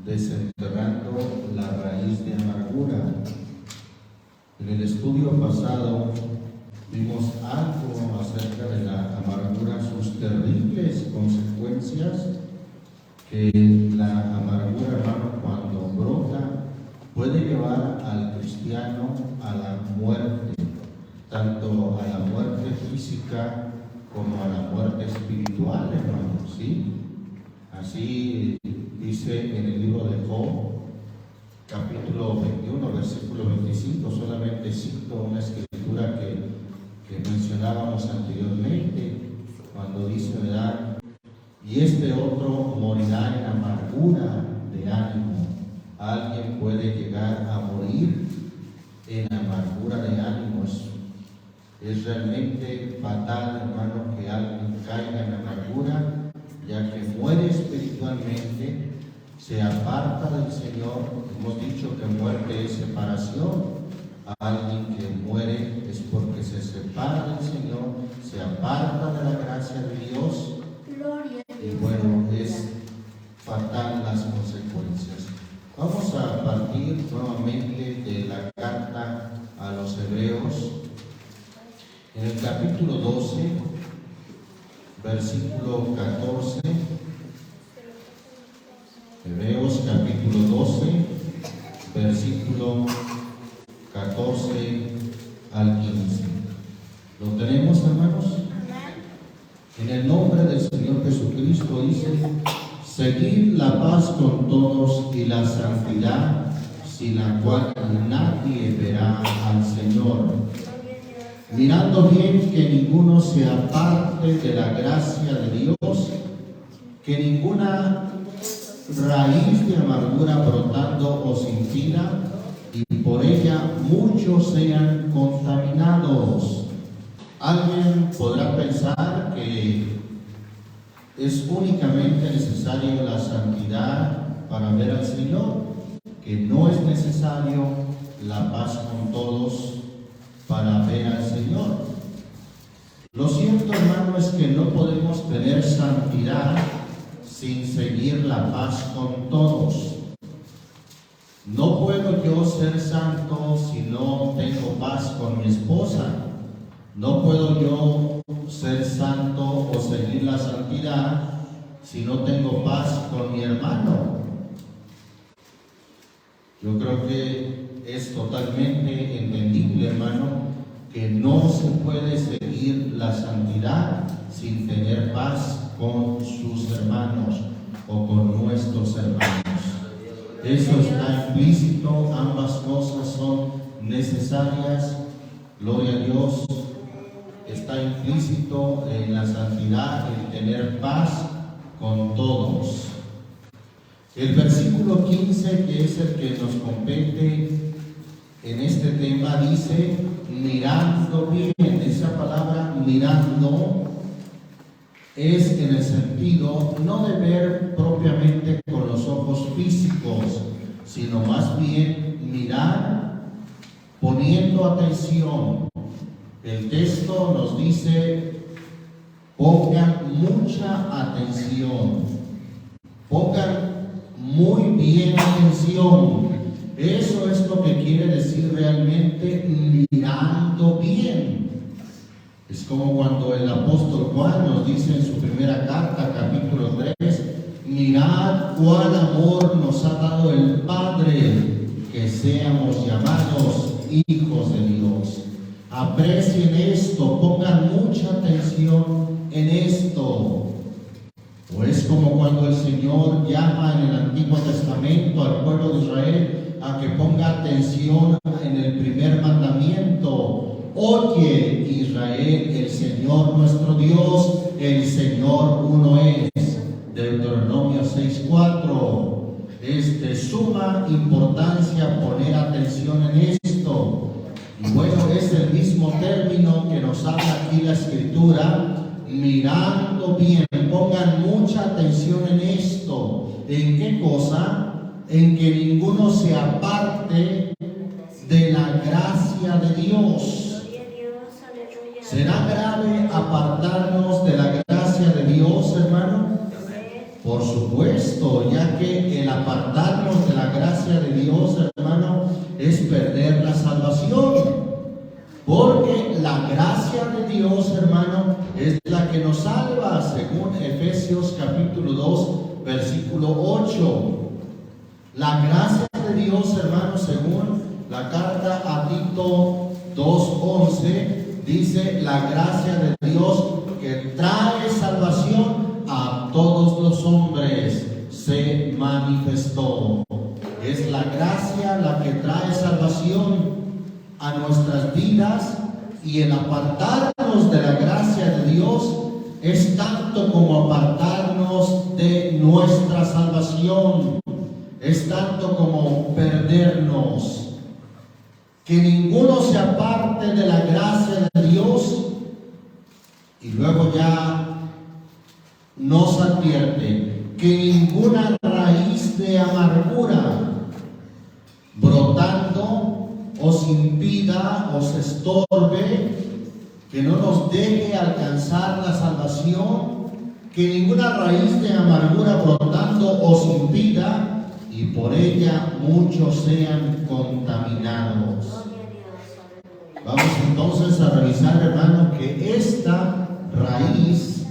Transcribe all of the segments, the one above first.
desenterrando la raíz de amargura. En el estudio pasado vimos algo acerca de la amargura, sus terribles consecuencias, que la amargura, hermano, cuando brota, puede llevar al cristiano a la muerte, tanto a la muerte física como a la muerte espiritual, hermano, ¿sí? Así dice en el libro de Job, capítulo 21, versículo 25, solamente cito una escritura que mencionábamos anteriormente, cuando dice, ¿verdad? Y este otro morirá en amargura de ánimo. Alguien puede llegar a morir en amargura de ánimos. Es realmente fatal, hermano, que alguien caiga en amargura, ya que muere espiritualmente, se aparta del Señor. Hemos dicho que muerte es separación. Alguien que muere es porque se separa del Señor, se aparta de la gracia de Dios. Y bueno, es fatal las consecuencias. Vamos a partir nuevamente de la carta a los Hebreos, en el capítulo 12, versículo 14. Hebreos capítulo 12, versículo 14 al 15. ¿Lo tenemos, hermanos? En el nombre del Señor Jesucristo dice: seguid la paz con todos y la santidad, sin la cual nadie verá al Señor, mirando bien que ninguno se aparte de la gracia de Dios, que ninguna raíz de amargura brotando os impida, y por ella muchos sean contaminados. Alguien podrá pensar que es únicamente necesario la santidad para ver al Señor, que no es necesario la paz con todos para ver al Señor. Lo cierto, hermano, es que no podemos tener santidad sin seguir la paz con todos. No puedo yo ser santo si no tengo paz con mi esposa. No puedo yo ser santo o seguir la santidad si no tengo paz con mi hermano. Yo creo que es totalmente entendible, hermano, que no se puede seguir la santidad sin tener paz con sus hermanos o con nuestros hermanos. Eso está implícito, ambas cosas son necesarias. Gloria a Dios. Está implícito en la santidad el tener paz con todos. El versículo 15, que es el que nos compete en este tema, dice: mirando bien. Esa palabra mirando es en el sentido no de ver propiamente con los ojos físicos, sino más bien mirar poniendo atención. El texto nos dice: pongan mucha atención, pongan muy bien atención. Eso es lo que quiere decir realmente mirando bien. Es como cuando el apóstol Juan nos dice en su primera carta, capítulo 3, mirad cuál amor nos ha dado el Padre, que seamos llamados hijos de Dios. Aprecien esto, pongan mucha atención en esto. O es como cuando el Señor llama en el Antiguo Testamento al pueblo de Israel a que ponga atención en el primer mandamiento. Oye, Israel, el Señor nuestro Dios, el Señor uno es. Deuteronomio 6:4. Es de suma importancia poner atención en esto. Y bueno, es el mismo término que nos habla aquí la Escritura, mirando bien. Pongan mucha atención en esto. ¿En qué cosa? En que ninguno se aparte de la gracia de Dios. ¿Será grave apartarnos de la gracia de Dios, hermano? Por supuesto, ya que el apartarnos gracia de Dios, hermano, es perder la salvación. Porque la gracia de Dios, hermano, es la que nos salva, según Efesios capítulo 2, versículo 8. La gracia de Dios, hermano, según la carta a Tito 2:11, dice: la gracia de Dios que trae salvación a todos los hombres se manifestó. Es la gracia la que trae salvación a nuestras vidas, y el apartarnos de la gracia de Dios es tanto como apartarnos de nuestra salvación, es tanto como perdernos. Que ninguno se aparte de la gracia de Dios. Y luego ya nos advierte que ninguna raíz de amargura brotando os impida, os estorbe, que no nos deje alcanzar la salvación, que ninguna raíz de amargura brotando os impida, y por ella muchos sean contaminados. Vamos entonces a revisar, hermano, que esta raíz,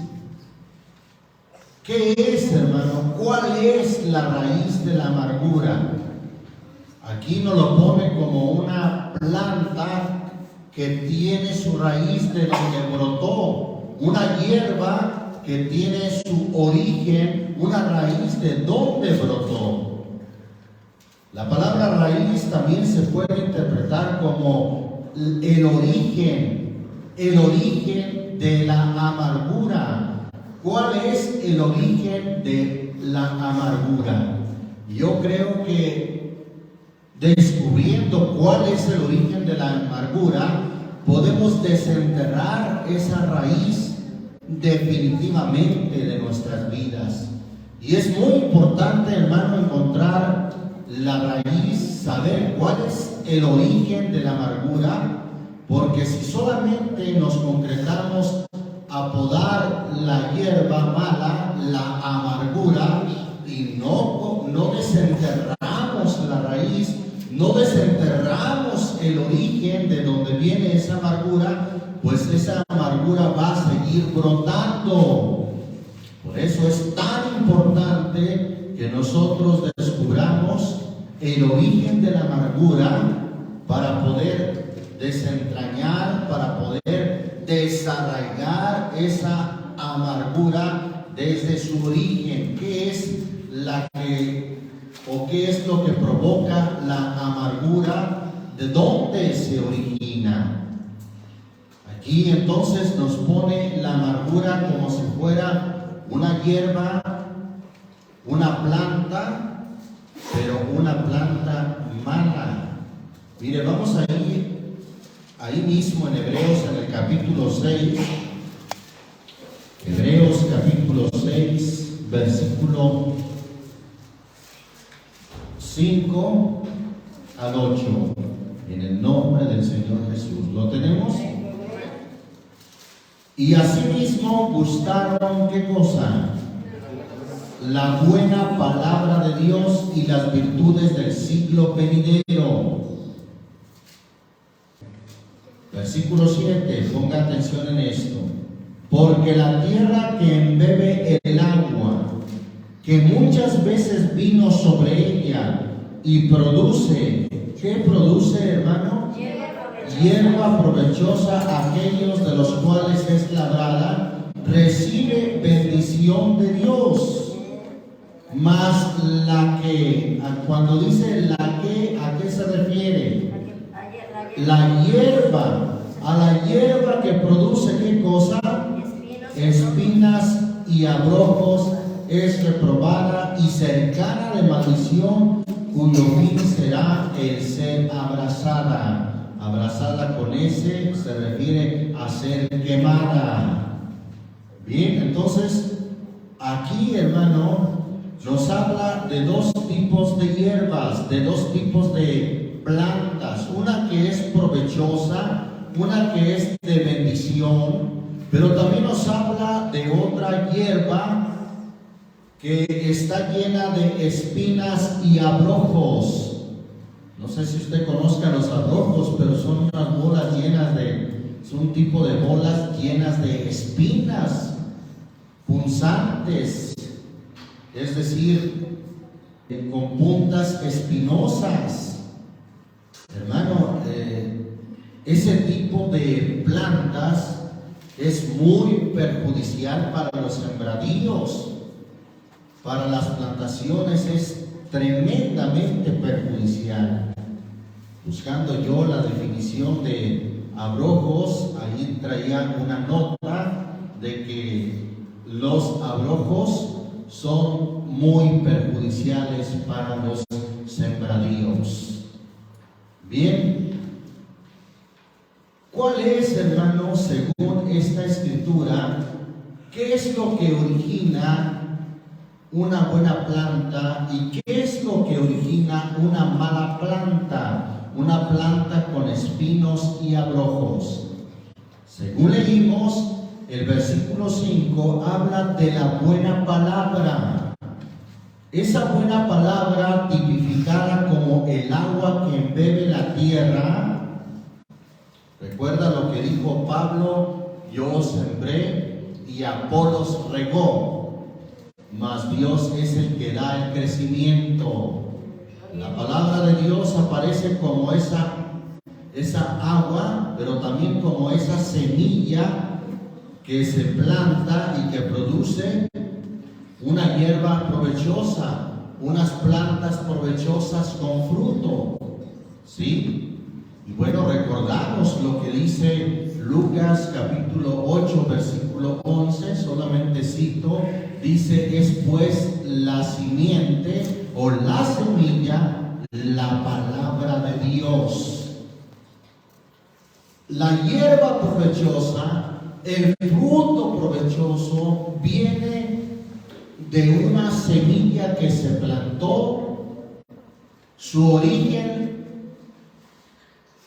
¿qué es, hermano? ¿Cuál es la raíz de la amargura? Aquí nos lo pone como una planta que tiene su raíz de donde brotó, una hierba que tiene su origen, una raíz de donde brotó. La palabra raíz también se puede interpretar como el origen de la amargura. ¿Cuál es el origen de la amargura? Yo creo que descubriendo cuál es el origen de la amargura, podemos desenterrar esa raíz definitivamente de nuestras vidas. Y es muy importante, hermano, encontrar la raíz, saber cuál es el origen de la amargura, porque si solamente nos concretamos a podar la hierba mala, la amargura, y no desenterramos la raíz, no desenterramos el origen de donde viene esa amargura, pues esa amargura va a seguir brotando. Por eso es tan importante que nosotros descubramos el origen de la amargura para poder desentrañar, para poder desarraigar esa amargura desde su origen. ¿Qué es qué es lo que provoca la amargura? ¿De dónde se origina? Aquí entonces nos pone la amargura como si fuera una hierba, una planta, pero una planta mala. Mire, vamos ahí mismo en Hebreos, en el capítulo 6, Hebreos capítulo 6, versículo 5 al 8, en el nombre del Señor Jesús. ¿Lo tenemos? Y asimismo gustaron, ¿qué cosa? La buena palabra de Dios y las virtudes del siglo venidero. Versículo 7, ponga atención en esto. Porque la tierra que embebe el agua, que muchas veces vino sobre ella y produce, ¿qué produce, hermano? Hierba provechosa, aquellos de los cuales es labrada, recibe bendición de Dios. Mas la que, cuando dice la que, ¿a qué se refiere? La hierba, a la hierba que produce, ¿qué cosa? Espinas y abrojos, es reprobada y cercana de maldición, cuyo fin será el ser abrazada. Abrazada con ese se refiere a ser quemada. Bien, entonces aquí, hermano, nos habla de dos tipos de hierbas, de dos tipos de plantas, una que es provechosa, una que es de bendición, pero también nos habla de otra hierba que está llena de espinas y abrojos. No sé si usted conozca los abrojos, pero son unas bolas llenas es un tipo de bolas llenas de espinas punzantes, es decir, con puntas espinosas. Hermano, ese tipo de plantas es muy perjudicial para los sembradíos, para las plantaciones es tremendamente perjudicial. Buscando yo la definición de abrojos, ahí traía una nota de que los abrojos son muy perjudiciales para los sembradíos. Bien, ¿cuál es, hermano, según esta escritura, qué es lo que origina una buena planta y qué es lo que origina una mala planta, una planta con espinos y abrojos? Según leímos, el versículo 5 habla de la buena palabra. Esa buena palabra tipificada como el agua que embebe la tierra. Recuerda lo que dijo Pablo: yo sembré y Apolos regó, mas Dios es el que da el crecimiento. La palabra de Dios aparece como esa agua, pero también como esa semilla que se planta y que produce una hierba provechosa, unas plantas provechosas con fruto. ¿Sí? Y bueno, recordamos lo que dice Lucas capítulo 8, versículo 11, solamente cito, dice: es pues la simiente o la semilla, la palabra de Dios. La hierba provechosa, el fruto provechoso, viene de una semilla que se plantó. Su origen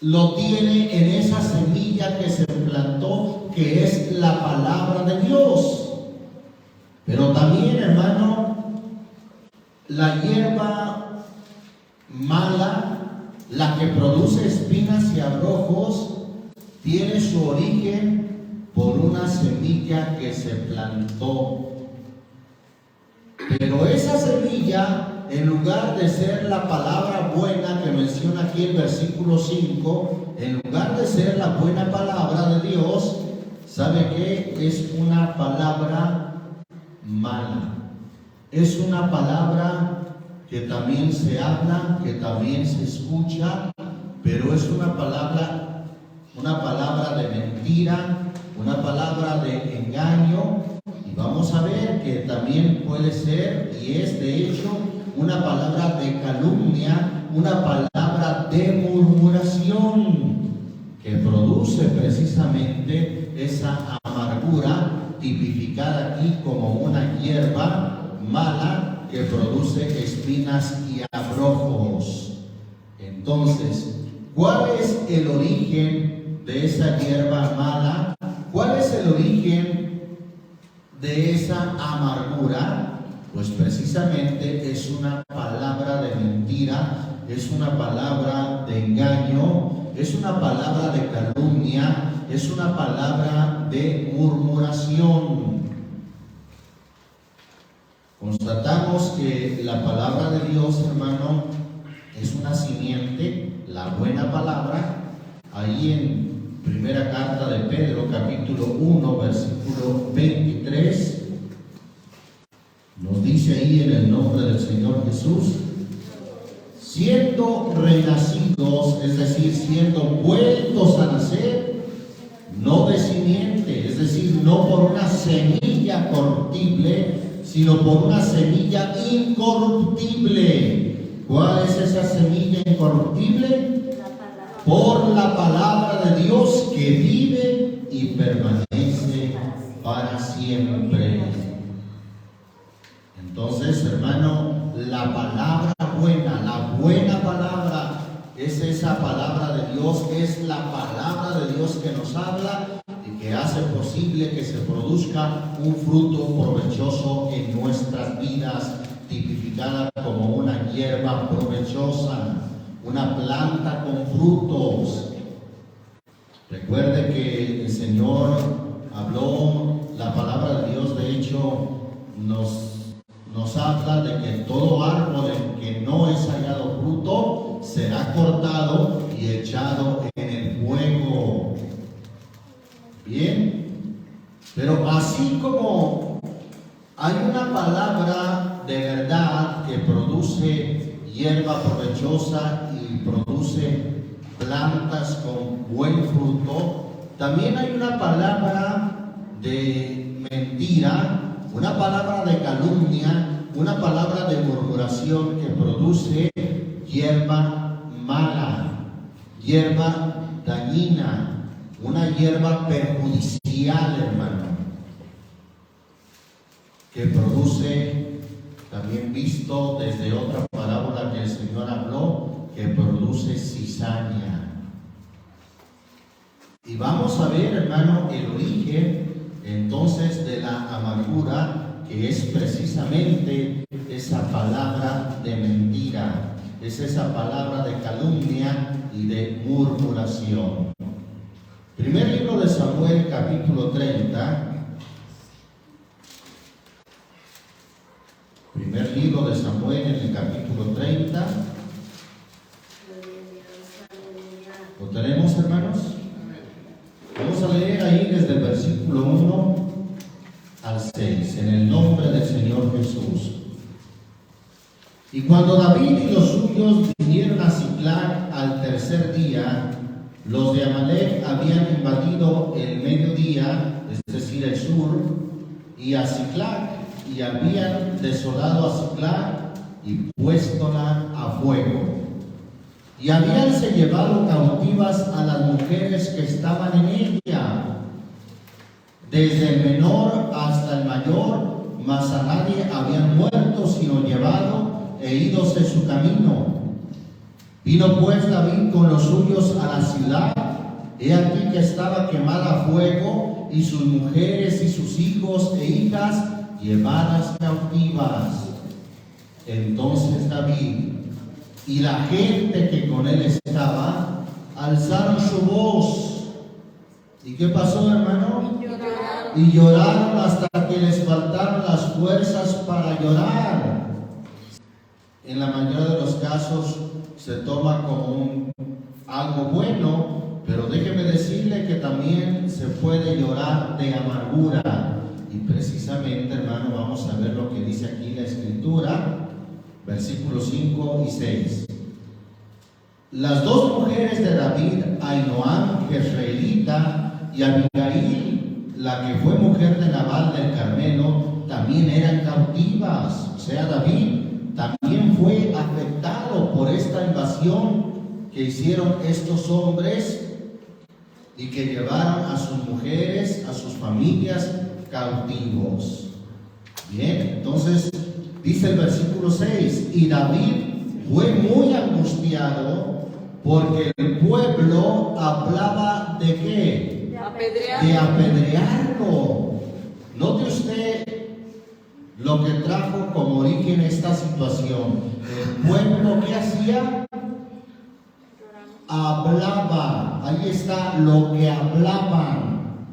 lo tiene en esa semilla que se plantó, que es la palabra de Dios. Pero también, hermano, la hierba mala, la que produce espinas y abrojos, tiene su origen por una semilla que se plantó. Pero esa semilla, en lugar de ser la palabra buena que menciona aquí el versículo 5, en lugar de ser la buena palabra de Dios, ¿sabe qué? Es una palabra mala. Es una palabra que también se habla, que también se escucha, pero es una palabra de mentira, una palabra de engaño. Y vamos a ver que también puede ser, y es de hecho, una palabra de calumnia, una palabra de murmuración, que produce precisamente esa amargura tipificada aquí como una hierba mala que produce espinas y abrojos. Entonces, ¿cuál es el origen de esa hierba mala? ¿Cuál es el origen de esa amargura? Pues precisamente es una palabra de mentira, es una palabra de engaño, es una palabra de calumnia, es una palabra de murmuración. Constatamos que la palabra de Dios, hermano, es una simiente, la buena palabra. Ahí en primera carta de Pedro, capítulo 1, versículo 23, nos dice ahí en el nombre del Señor Jesús: siendo renacidos, es decir, siendo vueltos a nacer, no de simiente, es decir, no por una semilla corruptible, sino por una semilla incorruptible. ¿Cuál es esa semilla incorruptible? Por la palabra de Dios que vive y permanece para siempre. Entonces, hermano, la palabra buena, la buena palabra, es esa palabra de Dios, es la palabra de Dios que nos habla y que que hace posible que se produzca un fruto provechoso en nuestras vidas, tipificada como una hierba provechosa, una planta con frutos. Recuerde que el Señor habló, la palabra de Dios de hecho nos habla de que todo árbol en que no es hallado fruto será cortado y echado en el fuego. Bien, pero así como hay una palabra de verdad que produce hierba provechosa y produce plantas con buen fruto, también hay una palabra de mentira, una palabra de calumnia, una palabra de murmuración que produce hierba mala, hierba dañina, una hierba perjudicial, hermano, que produce, también visto desde otra parábola que el Señor habló, que produce cizaña. Y vamos a ver, hermano, el origen entonces de la amargura, que es precisamente esa palabra de mentira, es esa palabra de calumnia y de murmuración. Primer libro de Samuel, capítulo 30. Primer libro de Samuel, en el capítulo 30. ¿Lo tenemos, hermanos? Vamos a leer ahí desde el versículo 1 al 6, en el nombre del Señor Jesús. Y cuando David y los suyos vinieron a Siclag al tercer día, los de Amalec habían invadido el mediodía, es decir, el sur, y a Siclag, y habían desolado a Siclag y puéstola a fuego. Y habíanse llevado cautivas a las mujeres que estaban en ella, desde el menor hasta el mayor, mas a nadie habían muerto, sino llevado e ídose su camino. Vino pues David con los suyos a la ciudad, he aquí que estaba quemada a fuego, y sus mujeres y sus hijos e hijas llevadas cautivas. Entonces David y la gente que con él estaba alzaron su voz. ¿Y qué pasó, hermano? Y lloraron hasta que les faltaron las fuerzas para llorar. En la mayoría de los casos se toma como algo bueno, pero déjeme decirle que también se puede llorar de amargura. Y precisamente, hermano, vamos a ver lo que dice aquí la Escritura. Versículos 5 y 6. Las dos mujeres de David, Ahinoam, jezreelita, y Abigail, la que fue mujer de Nabal del Carmelo, también eran cautivas. O sea, David también fue afectado por esta invasión que hicieron estos hombres y que llevaron a sus mujeres, a sus familias cautivos. Bien, entonces dice el versículo 6, y David fue muy angustiado porque el pueblo hablaba ¿de qué? De apedrearlo. Note usted lo que trajo como origen esta situación. El pueblo, ¿qué hacía? Hablaba. Ahí está, lo que hablaban.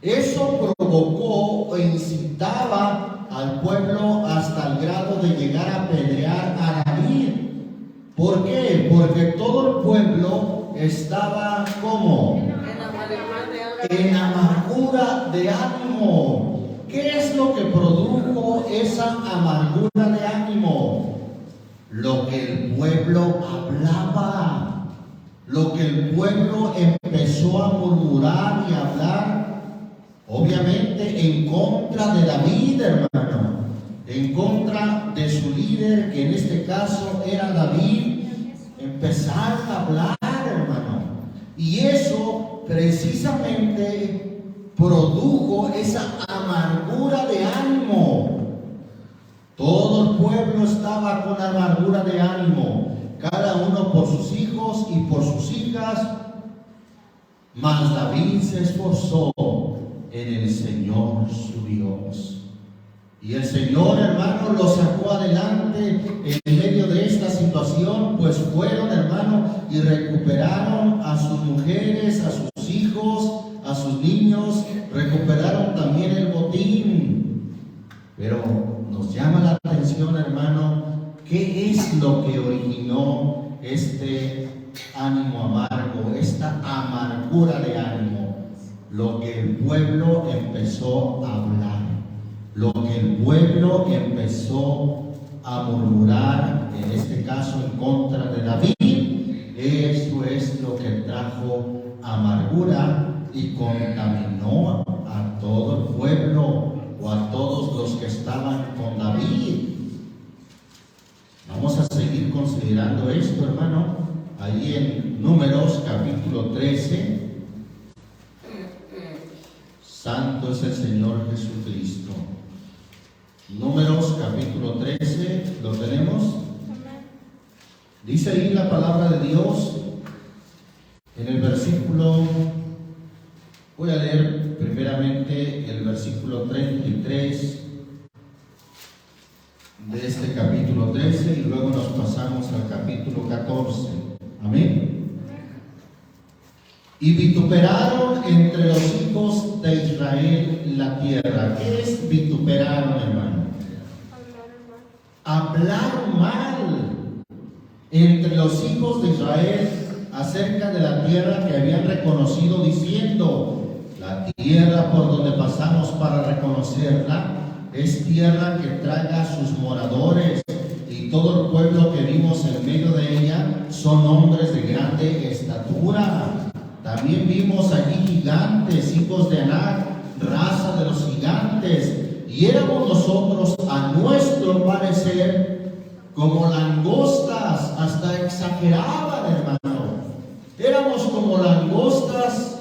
Eso provocó o incitaba al pueblo hasta el grado de llegar a apedrear a David. ¿Por qué? Porque todo el pueblo estaba ¿cómo? En amargura de ánimo. ¿Qué es lo que produjo esa amargura de ánimo? Lo que el pueblo hablaba, lo que el pueblo empezó a murmurar y hablar, obviamente en contra de David, hermano, en contra de su líder, que en este caso era David. Empezaron a hablar, hermano, y eso precisamente produjo esa amargura de ánimo. Todo el pueblo estaba con amargura de ánimo, cada uno por sus hijos y por sus hijas, mas David se esforzó en el Señor su Dios. Y el Señor, hermano, los sacó adelante en medio de esta situación, pues fueron, hermano, y recuperaron a sus mujeres, a sus hijos, a sus niños, recuperaron también el botín. Pero nos llama la atención, hermano, ¿qué es lo que originó este ánimo amargo, esta amargura de ánimo? Lo que el pueblo empezó a hablar, lo que el pueblo empezó a murmurar, en este caso en contra de David, eso es lo que trajo amargura y contaminó a todo el pueblo o a todos los que estaban con David. Vamos a seguir considerando esto, hermano, ahí en Números capítulo 13. Santo es el Señor Jesucristo. Números capítulo 13, ¿lo tenemos? Dice ahí la palabra de Dios en el versículo, voy a leer primeramente el versículo 33 de este capítulo 13 y luego nos pasamos al capítulo 14. Amén. Y vituperaron entre los hijos de Israel la tierra. ¿Qué es vituperaron, hermano? Hablaron mal entre los hijos de Israel acerca de la tierra que habían reconocido, diciendo: la tierra por donde pasamos para reconocerla es tierra que traga a sus moradores, y todo el pueblo que vimos en medio de ella son hombres de grande estatura. También vimos allí gigantes, hijos de Anac, raza de los gigantes, y éramos nosotros, a nuestro parecer, como langostas. Hasta exageraban, hermano. Éramos como langostas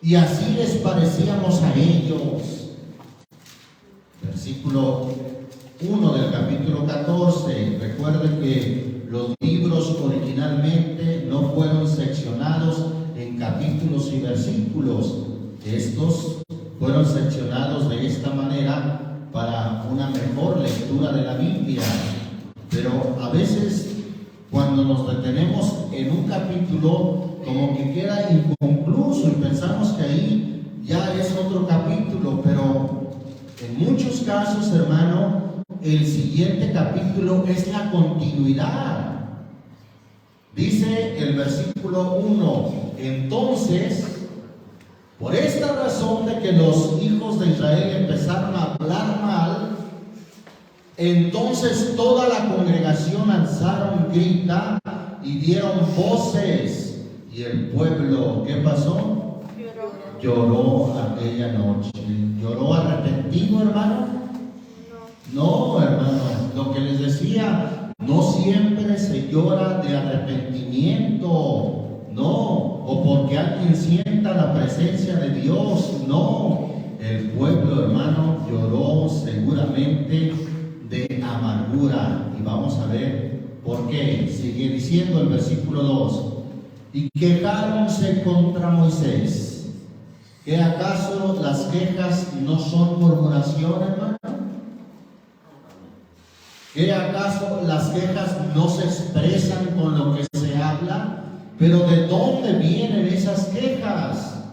y así les parecíamos a ellos. Versículo 1 del capítulo 14. Recuerden que los libros originalmente no fueron seccionados en capítulos y versículos. Estos fueron seccionados de esta manera para una mejor lectura de la Biblia. Pero a veces, cuando nos detenemos en un capítulo, como que queda inconcluso y pensamos que ahí ya es otro capítulo, pero en muchos casos, hermano, el siguiente capítulo es la continuidad. Dice el versículo 1: entonces, por esta razón de que los hijos de Israel empezaron a hablar mal, entonces toda la congregación alzaron grita y dieron voces. Y el pueblo, ¿qué pasó? Lloró aquella noche. ¿Lloró arrepentido, hermano? No, hermano. Lo que les decía, no siempre se llora de arrepentimiento. No, o porque alguien sienta la presencia de Dios. No, el pueblo, hermano, lloró seguramente de amargura. Y vamos a ver por qué. Sigue diciendo el versículo 2: y quejáronse contra Moisés. ¿Que acaso las quejas no son murmuración, hermano? ¿Que acaso las quejas no se expresan con lo que se habla? Pero ¿de dónde vienen esas quejas?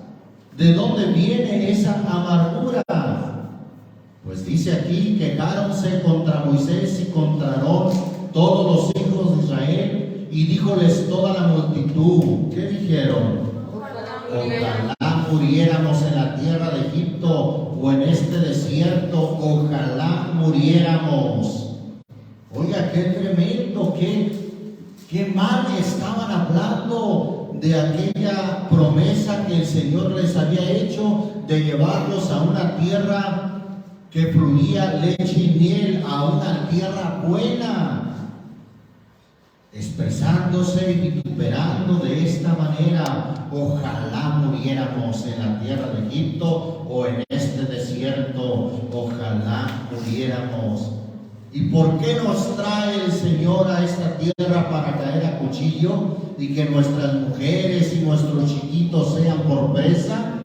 ¿De dónde viene esa amargura? Pues dice aquí: quejáronse contra Moisés y contra Aarón todos los hijos de Israel, y díjoles toda la multitud. ¿Qué dijeron? Ojalá muriéramos en la tierra de Egipto o en este desierto, ojalá muriéramos. Oiga, qué tremendo, qué mal estaban hablando de aquella promesa que el Señor les había hecho de llevarlos a una tierra que fluía leche y miel, a una tierra buena, expresándose y vituperando de esta manera: ojalá muriéramos en la tierra de Egipto o en este desierto, ojalá muriéramos. ¿Y por qué nos trae el Señor a esta tierra para caer a cuchillo y que nuestras mujeres y nuestros chiquitos sean por presa?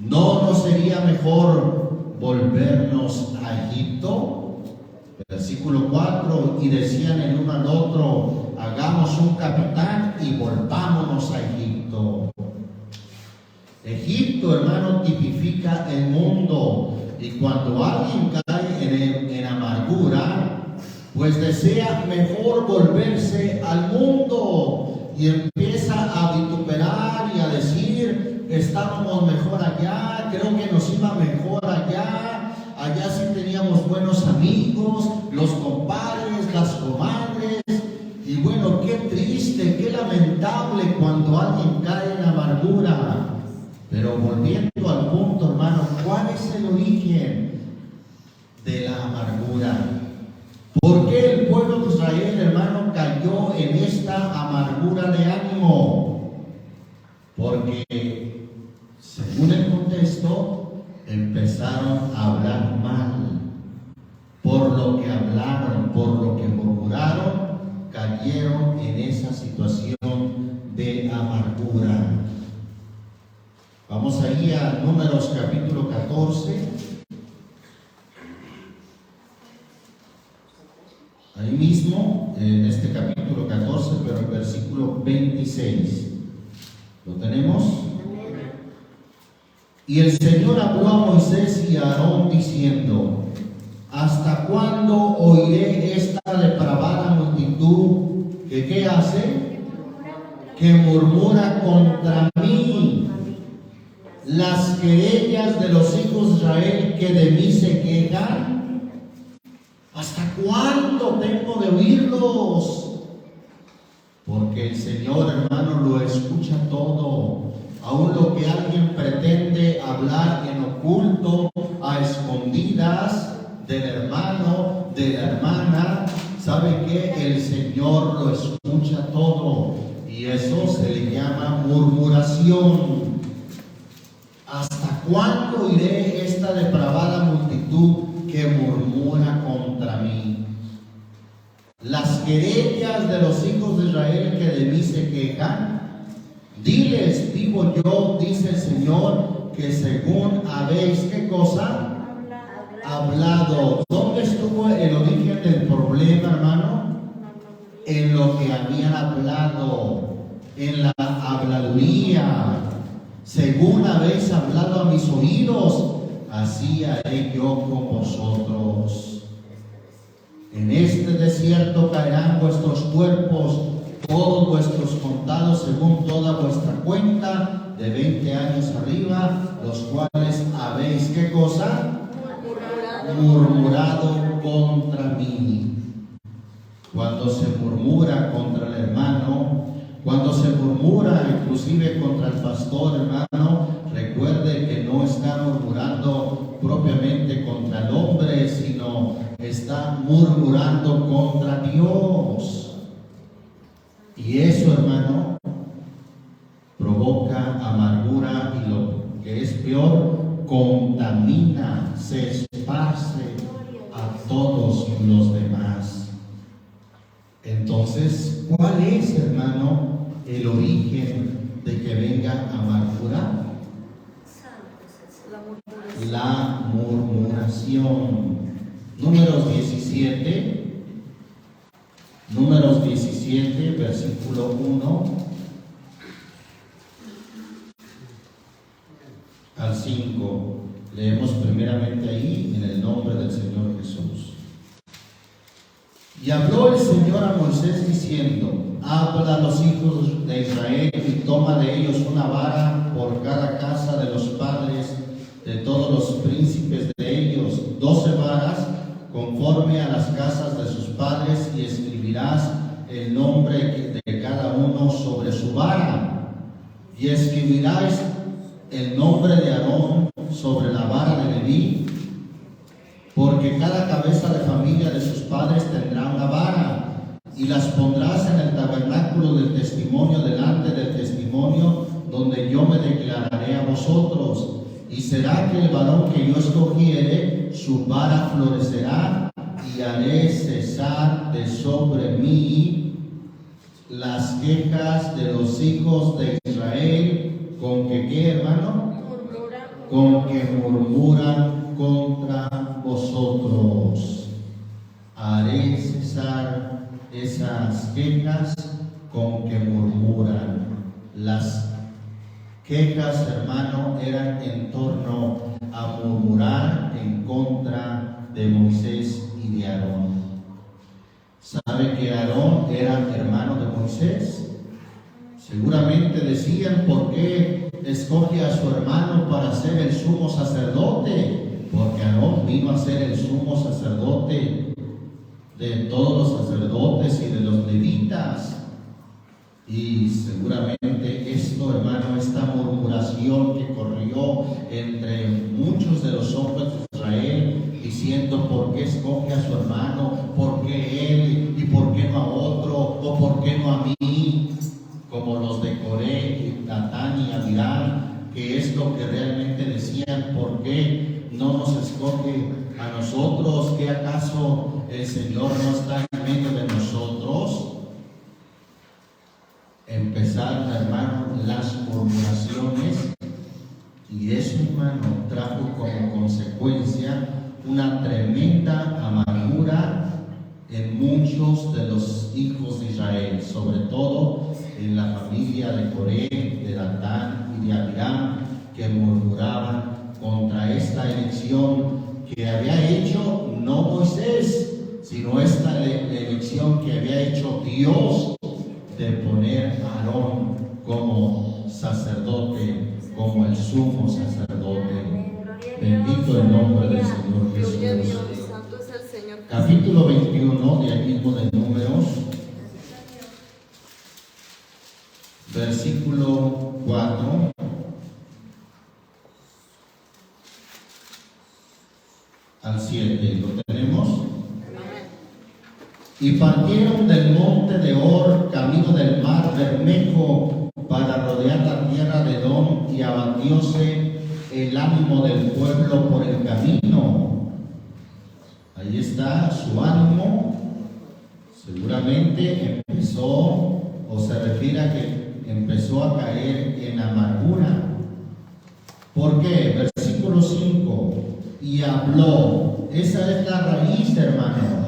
¿No sería mejor volvernos a Egipto? Versículo 4, y decían el uno al otro, hagamos un capitán y volvámonos a Egipto. Egipto, hermano, tipifica el mundo, y cuando alguien cae en amargura, pues desea mejor volverse al mundo y empieza a vituperar y a decir, estábamos mejor allá, creo que nos iba mejor allá, allá sí teníamos buenos amigos, los compadres, las comadres, y bueno, qué triste, qué lamentable cuando alguien cae en amargura. Pero volviendo al punto, hermano, ¿cuál es el origen de la amargura? ¿Por qué el pueblo de Israel, hermano, cayó en esta amargura de ánimo? Porque, según el contexto, empezaron a hablar mal. Por lo que hablaron, por lo que murmuraron, cayeron en esa situación de amargura. Vamos ahí a Números capítulo 14. Ahí mismo, en este capítulo 14, pero el versículo 26. ¿Lo tenemos? Y el Señor habló a Moisés y a Aarón diciendo, ¿hasta cuándo oiré esta depravada multitud que qué hace? Que murmura contra mí. Las querellas de los hijos de Israel que de mí se quejan. ¿Hasta cuándo tengo de oírlos? Porque el Señor, hermano, lo escucha todo. Aún lo que alguien pretende hablar en oculto, a escondidas del hermano, de la hermana, ¿sabe qué? El Señor lo escucha todo. Y eso se le llama murmuración. ¿Hasta cuándo oiré esta depravada multitud que murmura contra mí? Las querellas de los hijos de Israel que de mí se quejan, diles, vivo yo, dice el Señor, que según habéis, ¿qué cosa? Hablado. ¿Dónde estuvo el origen del problema, hermano? En lo que habían hablado, en la habladuría. Según habéis hablado a mis oídos, así haré yo con vosotros. En este desierto caerán vuestros cuerpos, todos vuestros contados según toda vuestra cuenta, de 20 años arriba, los cuales habéis, ¿qué cosa? Murmurado contra mí. Cuando se murmura contra el hermano, cuando se murmura inclusive contra el pastor, hermano, recuerde que no está murmurando propiamente contra el hombre, sino está murmurando contra Dios. Y eso, hermano, provoca amargura y lo que es peor, contamina, se esparce a todos los demás. Entonces, ¿cuál es, hermano, el origen de que venga amargura? La murmuración. Números 17, versículo 1 al 5. Leemos primeramente ahí en el nombre del Señor Jesús. Y habló el Señor a Moisés diciendo, habla a los hijos de Israel y toma de ellos una vara por cada casa de los padres de todos los príncipes de ellos, 12 varas conforme a las casas de sus padres, y escribirás el nombre de cada uno sobre su vara, y escribirás el nombre de Aarón sobre la vara de Leví, porque cada cabeza de familia de sus padres tendrá una vara, y las pondrás en el tabernáculo del testimonio delante del testimonio, donde yo me declararé a vosotros. Y será que el varón que yo escogiere, su vara florecerá, y haré cesar de sobre mí las quejas de los hijos de Israel, con que, ¿qué, hermano? con que murmuran contra vosotros. Haré cesar esas quejas con que murmuran. Las quejas, hermano, eran en torno a murmurar en contra de Moisés y de Aarón. ¿Sabe que Aarón era hermano de Moisés? Seguramente decían, ¿por qué escoge a su hermano para ser el sumo sacerdote? Porque Aarón vino a ser el sumo sacerdote de todos los sacerdotes y de los levitas. Y seguramente esto, hermano, esta murmuración que corrió entre muchos de los hombres de Israel, diciendo por qué escoge a su hermano, por qué él y por qué no a otro, o por qué no a mí, como los de Coré, Datán y Abiram, que es lo que realmente decían, por qué no nos escoge a nosotros, que acaso el Señor no está en medio de nosotros. Empezaron, hermano, las murmuraciones, y eso, hermano, trajo como consecuencia una tremenda amargura en muchos de los hijos de Israel, sobre todo en la familia de Coré, de Datán y de Abiram, que murmuraban contra esta elección que había hecho no Moisés, sino esta elección que había hecho Dios de poner a Aarón como sacerdote, como el sumo sacerdote. Bendito el nombre del Señor Jesús. Capítulo 21 de aquí mismo de Números, versículo 4 al 7. ¿Lo tenemos? Y partieron del monte de Or, camino del mar Bermejo, para rodear la tierra de Edom, y abatióse el ánimo del pueblo por el camino. Ahí está su ánimo. Seguramente empezó, o se refiere a que empezó a caer en amargura. ¿Por qué? Versículo 5. Y habló. Esa es la raíz, hermano.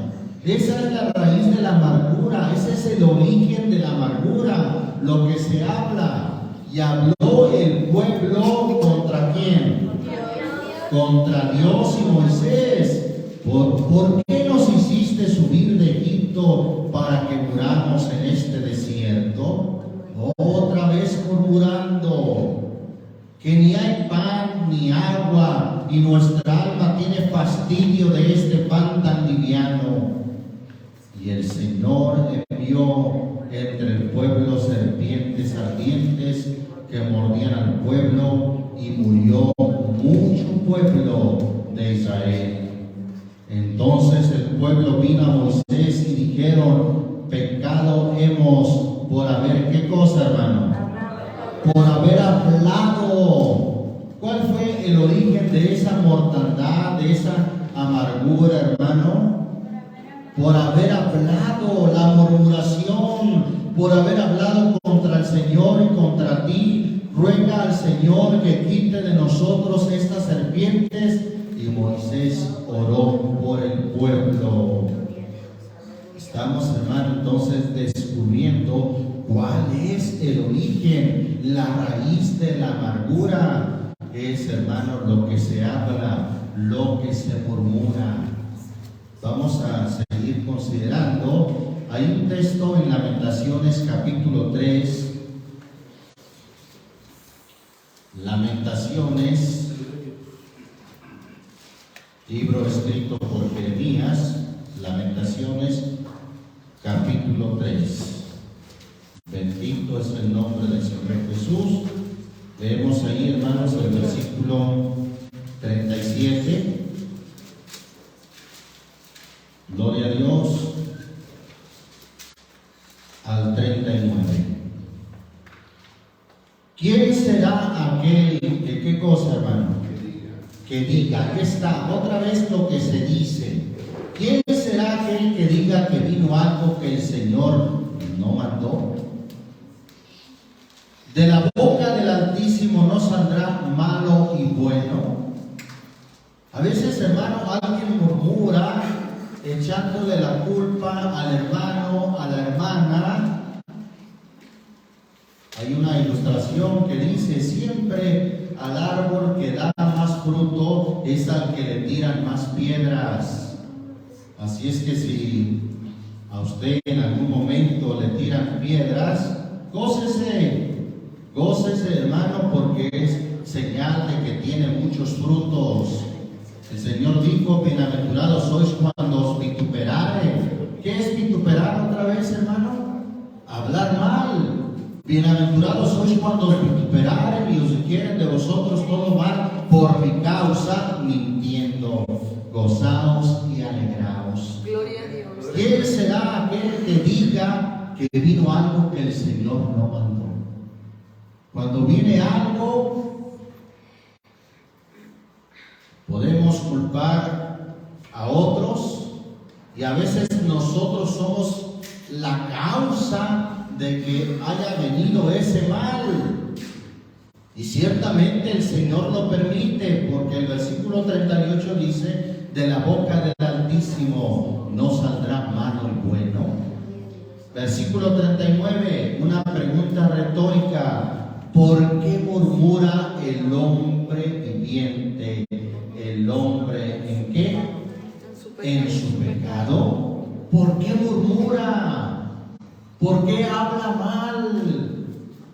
Esa es la raíz de la amargura. Ese es el origen de la amargura, lo que se habla. Y habló el pueblo ¿contra quién? Contra Dios y Moisés. ¿Por qué nos hiciste subir de Egipto para que muramos en este desierto? Otra vez murmurando, que ni hay pan ni agua, y nuestra alma tiene fastidio de este pan tan liviano. Y el Señor envió entre el pueblo serpientes ardientes que mordían al pueblo, y murió mucho pueblo de Israel. Entonces el pueblo vino a Moisés y dijeron, pecado hemos por haber, ¿qué cosa, hermano? Por haber hablado. ¿Cuál fue el origen de esa mortandad, de esa amargura, hermano? Por haber hablado, la murmuración, por haber hablado contra el Señor y contra ti. Ruega al Señor que quite de nosotros estas serpientes. Y Moisés oró por el pueblo. Estamos, hermano, entonces descubriendo cuál es el origen, la raíz de la amargura. Es, hermano, lo que se habla, lo que se murmura. Vamos a seguir considerando. Hay un texto en Lamentaciones capítulo 3. Lamentaciones, libro escrito por Jeremías. Lamentaciones capítulo 3. Bendito es el nombre del Señor Jesús. Leemos ahí, hermanos, el versículo 37. Gloria a Dios. Al 39. ¿Quién será aquel que, qué cosa, hermano? Que diga, aquí está, otra vez lo que se dice. ¿Quién será aquel que diga que vino algo que el Señor no mandó? De la boca del Altísimo no saldrá malo y y bueno. A veces, hermano, alguien murmura echándole la culpa al hermano, a la hermana. Hay una ilustración que dice: siempre al árbol que da más fruto es al que le tiran más piedras. Así es que si a usted en algún momento le tiran piedras, gócese, gócese, hermano, porque es señal de que tiene muchos frutos. El Señor dijo: bienaventurados sois cuando os vituperaren. ¿Qué es vituperar otra vez, hermano? Hablar mal. Bienaventurados sois cuando os vituperaren y os dijeren de vosotros todo mal por mi causa, mintiendo. Gozaos y alegraos. Gloria a Dios. ¿Quién será aquel que diga que vino algo que el Señor no mandó? Cuando viene algo, podemos culpar a otros y a veces nosotros somos la causa de que haya venido ese mal. Y ciertamente el Señor lo permite, porque el versículo 38 dice: de la boca del Altísimo no saldrá malo y bueno. Versículo 39, una pregunta retórica: ¿por qué murmura el hombre viviente? ¿El hombre en qué? En su pecado. ¿Por qué murmura? ¿Por qué habla mal?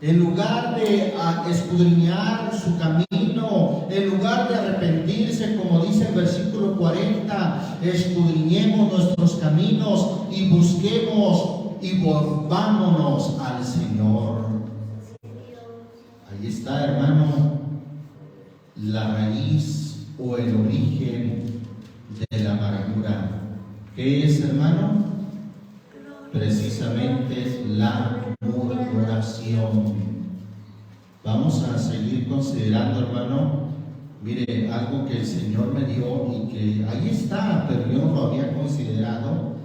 En lugar de escudriñar su camino, en lugar de arrepentirse, como dice el versículo 40, escudriñemos nuestros caminos y busquemos y volvámonos al Señor. Ahí está, hermano, la raíz o el origen de la amargura. ¿Qué es, hermano? Precisamente es la murmuración. Vamos a seguir considerando, hermano. Mire, algo que el Señor me dio y que ahí está, pero yo no lo había considerado.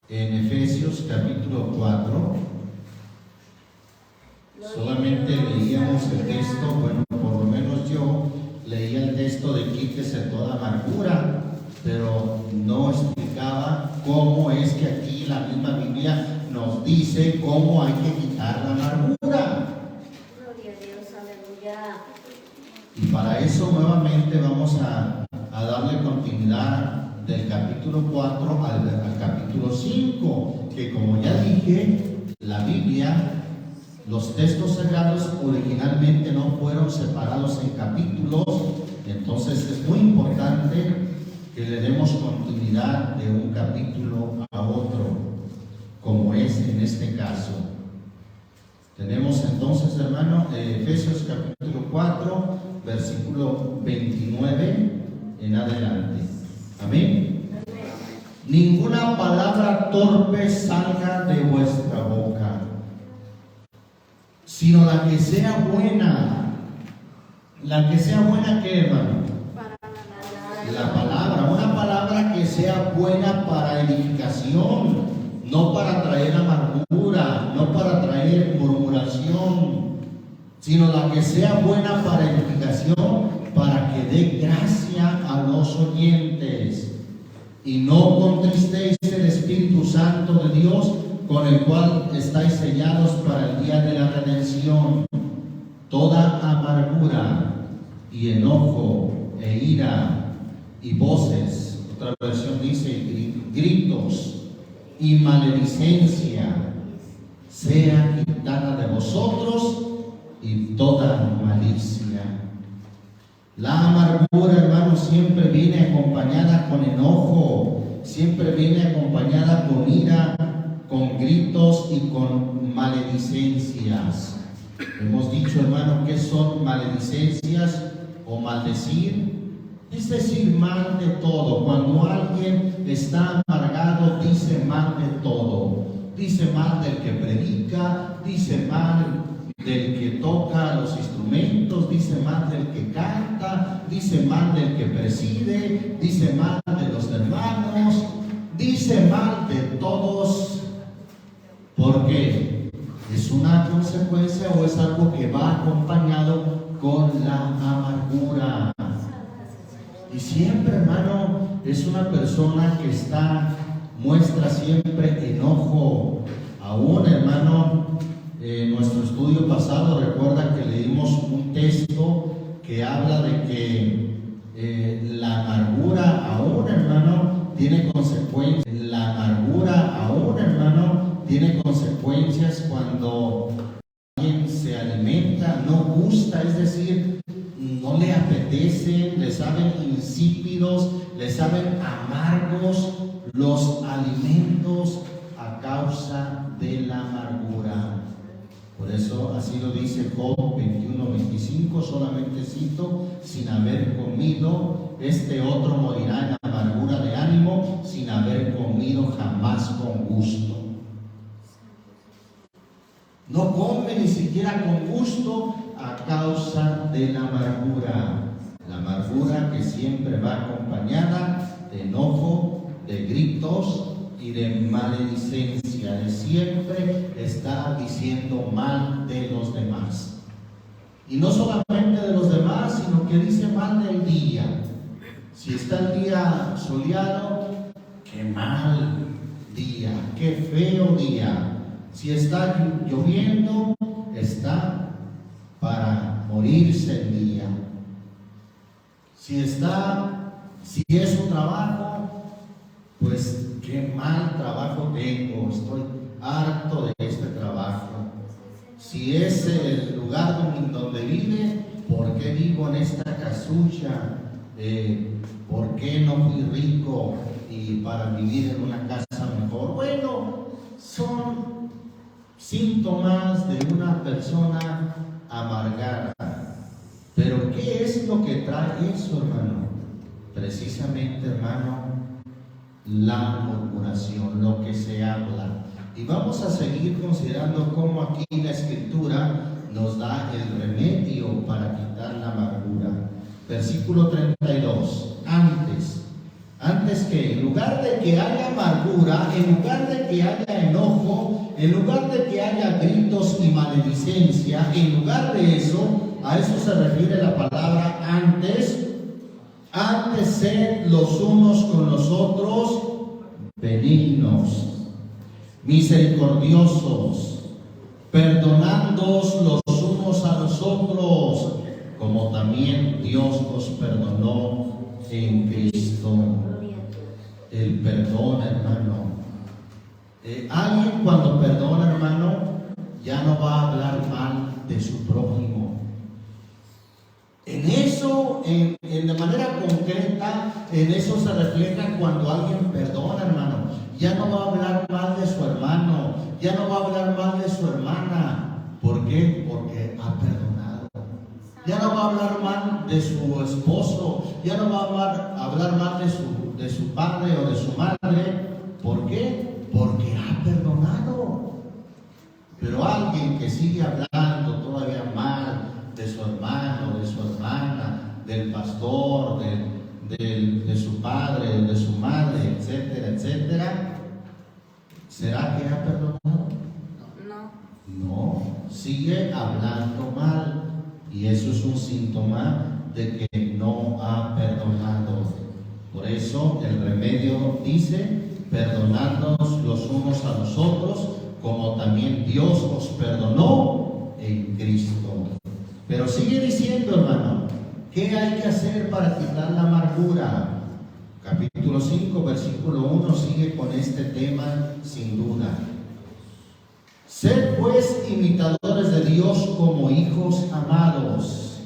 En Efesios capítulo 4, solamente leíamos el texto, bueno, por lo menos yo leía el texto de quítese toda amargura, pero no explicaba cómo es que aquí la misma Biblia nos dice cómo hay que quitar la amargura. Gloria a Dios, aleluya. Y para eso nuevamente vamos a darle continuidad del capítulo 4 al capítulo 5, que como ya dije, la Biblia, los textos sagrados originalmente no fueron separados en capítulos, entonces es muy importante que le demos continuidad de un capítulo a otro, como es en este caso. Tenemos entonces, hermano, Efesios capítulo 4, versículo 29 en adelante. Amén. Ninguna palabra torpe salga de vuestra boca, sino la que sea buena. La que sea buena, ¿qué, hermano? La palabra, una palabra que sea buena para edificación, no para traer amargura, no para traer murmuración, sino la que sea buena para edificación, para que dé gracia a los oyentes. Y no contristéis el Espíritu Santo de Dios, con el cual estáis sellados para el día de la redención. Toda amargura y enojo e ira y voces, otra versión dice gritos y maledicencia, sea quitada de vosotros y toda malicia. La amargura, hermano, siempre viene acompañada con enojo, siempre viene acompañada con ira, con gritos y con maledicencias. Hemos dicho, hermano, ¿qué son maledicencias o maldecir? Es decir mal de todo. Cuando alguien está amargado, dice mal de todo. Dice mal del que predica, dice mal del que toca los instrumentos, dice mal del que canta, dice mal del que preside, dice mal de los hermanos, dice mal de todos. ¿Por qué? ¿Es una consecuencia o es algo que va acompañado con la amargura. Y siempre, hermano, es una persona que muestra siempre enojo. Aún, hermano, en nuestro estudio pasado, recuerda que leímos un texto que habla de que la amargura aún, hermano, tiene consecuencias. La amargura aún, hermano, tiene consecuencias cuando alguien se alimenta, no gusta, es decir, no le apetece, le saben insípidos, le saben amargos los alimentos a causa de la amargura. Por eso así lo dice Job 21:25, solamente cito: sin haber comido, este otro morirá en amargura de ánimo, sin haber comido jamás con gusto. No come ni siquiera con gusto a causa de la amargura. La amargura que siempre va acompañada de enojo, de gritos y de maledicencia, de siempre estar diciendo mal de los demás. Y no solamente de los demás, sino que dice mal del día. Si está el día soleado, qué mal día, qué feo día. Si está lloviendo, está para morirse el día. Si es su trabajo, pues qué mal trabajo tengo, estoy harto de este trabajo. Si es el lugar donde vive, ¿por qué vivo en esta casucha? ¿Por qué no fui rico y para vivir en una casa mejor? Bueno, son síntomas de una persona amargada. Pero ¿qué es lo que trae eso, hermano? Precisamente, hermano, la murmuración, lo que se habla. Y vamos a seguir considerando cómo aquí la Escritura nos da el remedio para quitar la amargura. Versículo 32. Antes que, en lugar de que haya amargura, en lugar de que haya enojo, en lugar de que haya gritos y maledicencia, en lugar de eso, a eso se refiere la palabra antes sed los unos con los otros benignos, misericordiosos, perdonándoos los unos a los otros, como también Dios os perdonó en Cristo. El perdón, hermano. Alguien cuando perdona, hermano, ya no va a hablar mal de su prójimo. En eso, de manera concreta, en eso se refleja cuando alguien perdona, hermano. Ya no va a hablar mal de su hermano, ya no va a hablar mal de su hermana. ¿Por qué? Porque ha perdonado. Ya no va a hablar mal de su esposo, ya no va a hablar mal de su padre o de su madre. ¿Por qué? Porque ha perdonado. Pero alguien que sigue hablando todavía mal de su hermano, de su hermana, del pastor, de su padre, de su madre, etcétera, etcétera, ¿será que ha perdonado? No, sigue hablando mal. Y eso es un síntoma de que no ha perdonado. Por eso el remedio dice: perdonándonos los unos a los otros, como también Dios os perdonó en Cristo. Pero sigue diciendo, hermano, ¿qué hay que hacer para quitar la amargura? Capítulo 5, versículo 1 sigue con este tema sin duda. Sed pues imitadores de Dios como hijos amados.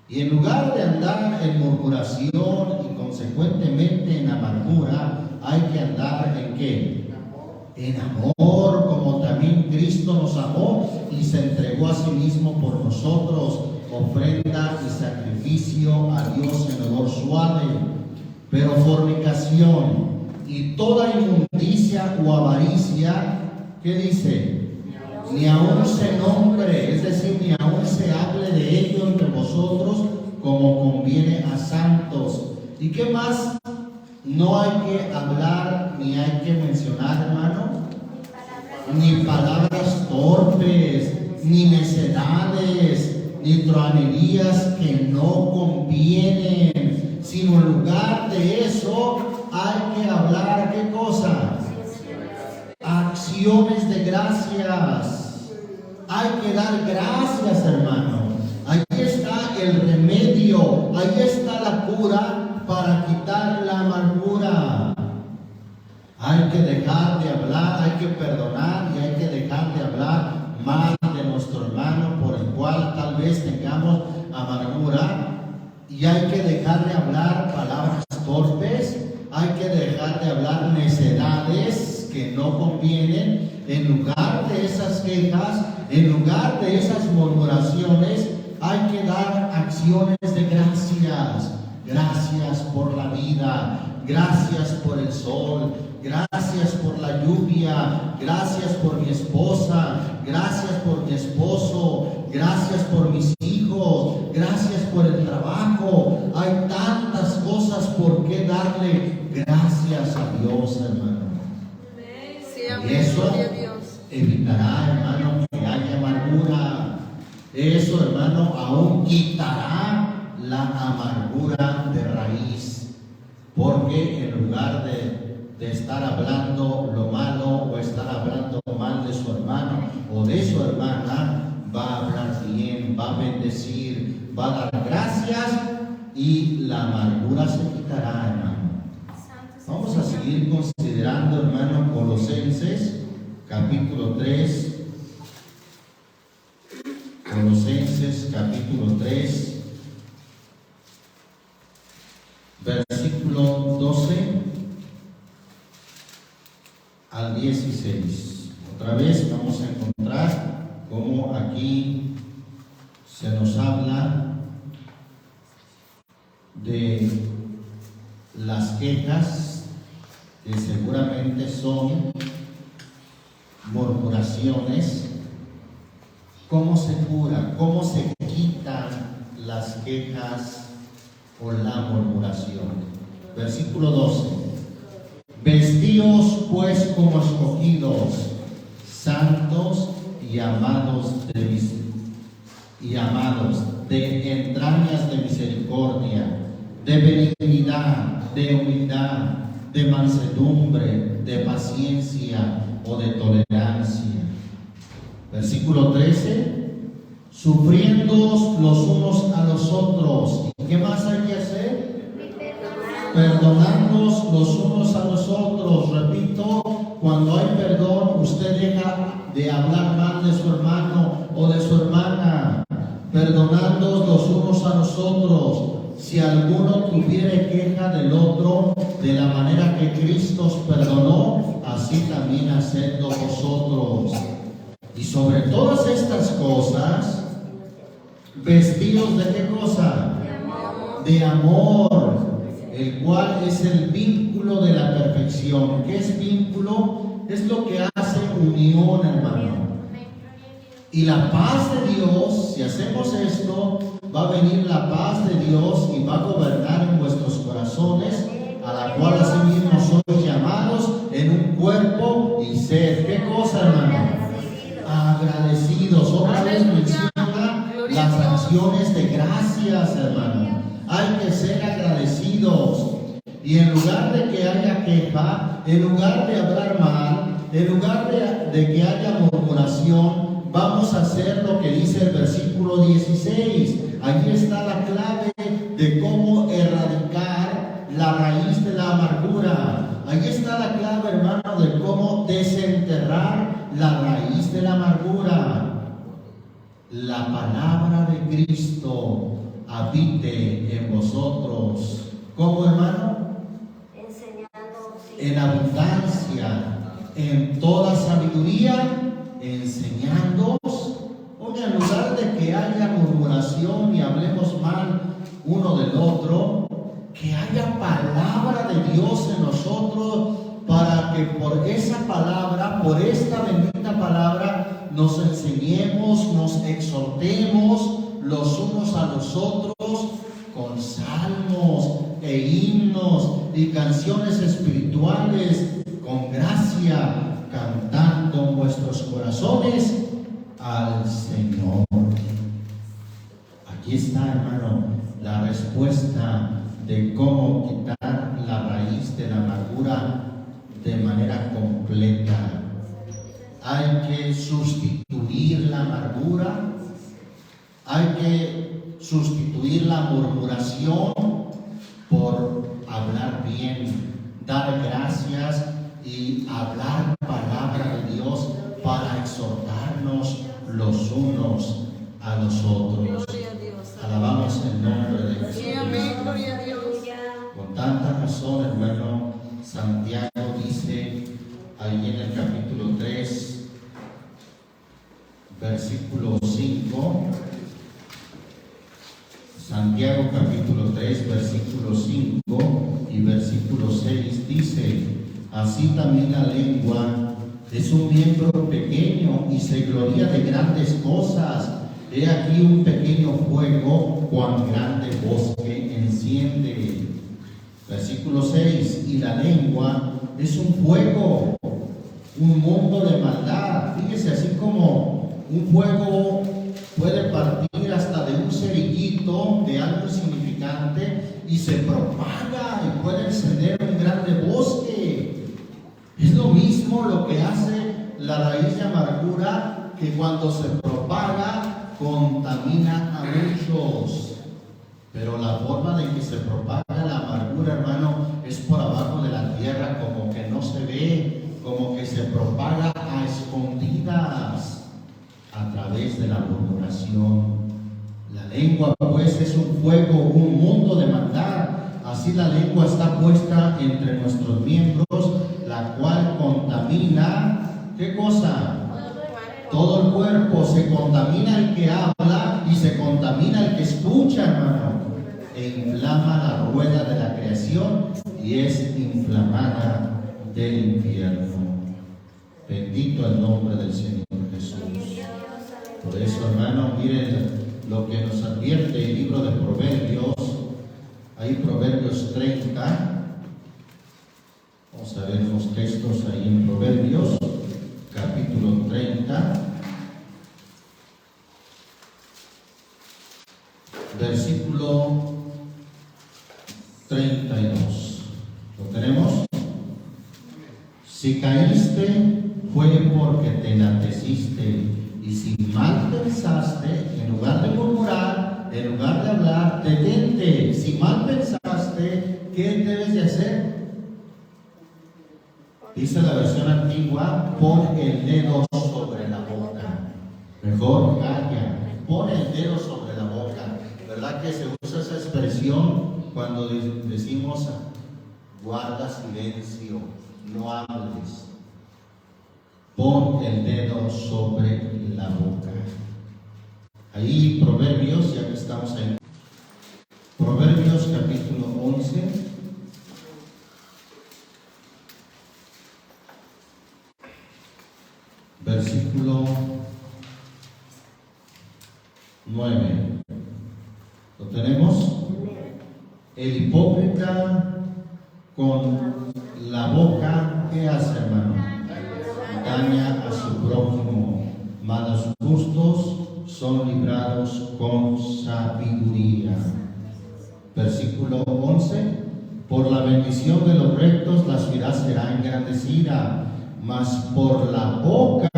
Y en lugar de andar en murmuración y consecuentemente en amargura, hay que andar ¿en qué? En amor, como también Cristo nos amó y se entregó a sí mismo por nosotros, ofrenda y sacrificio a Dios en olor suave. Pero fornicación y toda inmundicia o avaricia, ¿qué dice? Ni aún se nombre, es decir, ni aún se hable de ello entre vosotros como conviene a santos. ¿Y qué más? No hay que hablar ni hay que mencionar, hermano, ni palabras torpes, ni necedades, ni truanerías que no convienen, sino en lugar de eso hay que hablar, ¿qué cosa? Acciones de gracias. Hay que dar gracias, hermano. Ahí está el remedio, ahí está la cura para quitar la amargura. Hay que dejar de hablar, hay que perdonar y hay que dejar de hablar mal de nuestro hermano por el cual tal vez tengamos amargura, y hay que dejar de hablar palabras torpes, hay que dejar de hablar necedades que no convienen. En lugar de esas quejas, en lugar de esas murmuraciones, hay que dar acciones de gracias. Gracias por la vida, gracias por el sol, gracias por la lluvia, gracias por mi esposa, gracias por mi esposo, gracias por mis hijos, gracias por el trabajo. Hay tantas cosas por qué darle gracias a Dios, hermano. Y eso evitará, hermano, que haya amargura. Eso, hermano, aún quitará la amargura de raíz, porque en lugar de estar hablando lo malo o estar hablando mal de su hermano o de su hermana, va a hablar bien, va a bendecir, va a dar gracias y la amargura se quitará, hermano. Vamos a seguir considerando, hermano, Colosenses capítulo 3. Colosenses capítulo 3, versículo 12 al 16. Otra vez vamos a encontrar cómo aquí se nos habla de las quejas, que seguramente son murmuraciones. ¿Cómo se cura? ¿Cómo se quitan las quejas o la murmuración? Versículo 12. Vestíos pues como escogidos, santos y amados de entrañas de misericordia, de benignidad, de humildad, de mansedumbre, de paciencia o de tolerancia. Versículo 13, sufriendo los unos a los otros. ¿Y qué más hay que hacer? Perdonándonos los unos a los otros. Repito, cuando hay perdón, usted deja de hablar mal de su hermano o de su hermana. Perdonándonos los unos a los otros. Si alguno tuviere queja del otro, de la manera que Cristo os perdonó, así también hacedlo vosotros. Y sobre todas estas cosas, vestidos de qué cosa? De amor, el cual es el vínculo de la perfección. ¿Qué es vínculo? Es lo que hace unión, hermano. Y la paz de Dios, si hacemos esto, va a venir la paz de Dios y va a gobernar en vuestros corazones, a la cual asimismo sois llamados en un cuerpo y sed. ¿Qué cosa, hermano? Agradecidos. Otra vez menciona las acciones de gracias, hermano. Hay que ser agradecidos. Y en lugar de que haya queja, en lugar de hablar mal, en lugar de que haya murmuración, vamos a hacer lo que dice el versículo 16. Allí está la clave de cómo erradicar la raíz de la amargura. Allí está la clave, hermano, de cómo desenterrar la raíz de la amargura. La palabra de Cristo habite en vosotros. ¿Cómo, hermano? Enseñando, sí. En abundancia, en toda sabiduría, enseñándoos. Oiga, en lugar de que haya murmuración y hablemos mal uno del otro, que haya palabra de Dios en nosotros, para que por esa palabra, por esta bendita palabra, nos enseñemos, nos exhortemos los unos a los otros con salmos e himnos y canciones espirituales con gracia, cantando en vuestros corazones al Señor. Aquí está, hermano, la respuesta de cómo quitar la raíz de la amargura de manera completa. Hay que sustituir la amargura, hay que sustituir la murmuración por hablar bien, dar gracias y hablar palabra de Dios para exhortarnos los unos a los otros. Alabamos el nombre de Jesús. Con tanta razón, hermano, Santiago dice ahí en el capítulo 3, versículo 5. Santiago capítulo 3, versículo 5 y versículo 6 dice: así también la lengua es un miembro pequeño y se gloria de grandes cosas. He aquí un pequeño fuego, cuán grande bosque enciende. Versículo 6: y la lengua es un fuego, un mundo de maldad. Fíjese, así como un fuego puede partir hasta de un cerillito de algo insignificante y se propaga y puede encender un grande bosque. Es lo mismo lo que hace la raíz de amargura, que cuando se propaga contamina a muchos. Pero la forma de que se propaga la amargura, hermano, es por abajo de la tierra, como que no se ve, como que se propaga a escondidas a través de la murmuración. La lengua, pues, es un fuego, un mundo de maldad. Así la lengua está puesta entre nuestros miembros, la cual contamina, ¿qué cosa? Todo el cuerpo. Se contamina el que habla y se contamina el que escucha, hermano, e inflama la rueda de la creación y es inflamada del infierno. Bendito el nombre del Señor Jesús. Por eso, hermano, miren lo que nos advierte el libro de Proverbios. Hay Proverbios 30. Vamos a ver los textos ahí en Proverbios, capítulo 30, versículo 32. ¿Lo tenemos? Si caíste fue porque te enalteciste, y si mal pensaste, en lugar de murmurar, en lugar de hablar, detente. Si mal pensaste, ¿qué debes de hacer? Dice la versión antigua: pon el dedo sobre la boca. Mejor calla, pon el dedo sobre la boca. ¿Verdad que se usa esa expresión cuando decimos guarda silencio, no hables? Pon el dedo sobre la boca. Ahí Proverbios, ya que estamos ahí, Proverbios capítulo 11, versículo 9. ¿Lo tenemos? El hipócrita con la boca, ¿qué hace, hermano? Daña a su prójimo, mas los justos son librados con sabiduría. Versículo 11: por la bendición de los rectos la ciudad será engrandecida, mas por la boca,